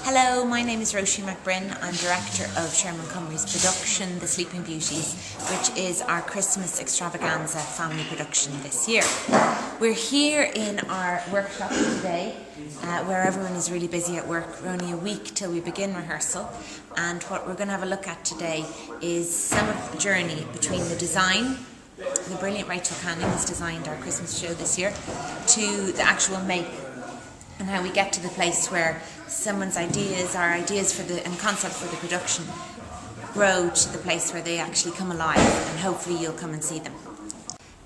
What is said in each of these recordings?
Hello, my name is Róisín McBrinn. I'm director of Sherman production, The Sleeping Beauties, which is our Christmas extravaganza family production this year. We're here in our workshop today, where everyone is really busy at work. We're only a week till we begin rehearsal, and what we're going to have a look at today is some of the journey between the design. The brilliant Rachel Canning has designed our Christmas show this year, to the actual make, and how we get to the place where someone's ideas, our ideas for the and concepts for the production, grow to the place where they actually come alive, and hopefully you'll come and see them.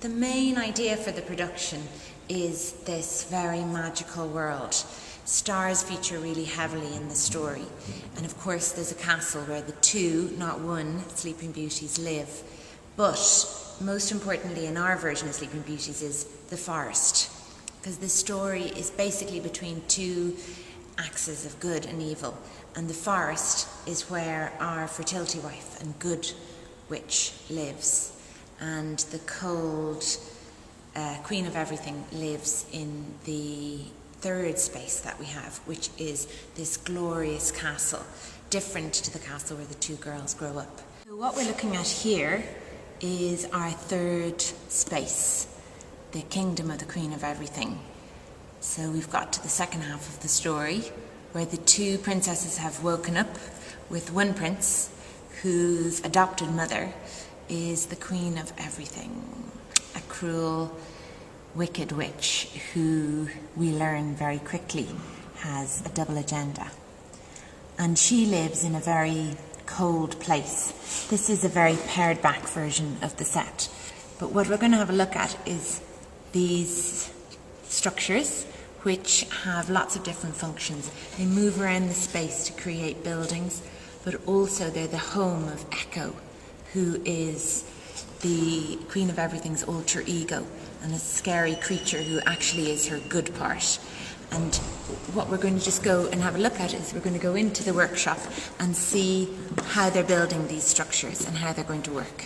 The main idea for the production is this very magical world. Stars feature really heavily in the story, and of course there's a castle where the two, not one, Sleeping Beauties live. But most importantly in our version of Sleeping Beauties is the forest, because the story is basically between two axes of good and evil, and the forest is where our fertility wife and good witch lives, and the cold queen of everything lives in the third space that we have, which is this glorious castle, different to the castle where the two girls grow up. So what we're looking at here is our third space, the kingdom of the queen of everything. So we've got to the second half of the story, where the two princesses have woken up with one prince whose adopted mother is the queen of everything, a cruel, wicked witch who we learn very quickly has a double agenda. And she lives in a very cold place. This is a very pared back version of the set. But what we're going to have a look at is these structures, which have lots of different functions. They move around the space to create buildings, but also they're the home of Echo, who is the Queen of Everything's alter ego, and a scary creature who actually is her good part. And what we're going to just go and have a look at is we're going to go into the workshop and see how they're building these structures and how they're going to work.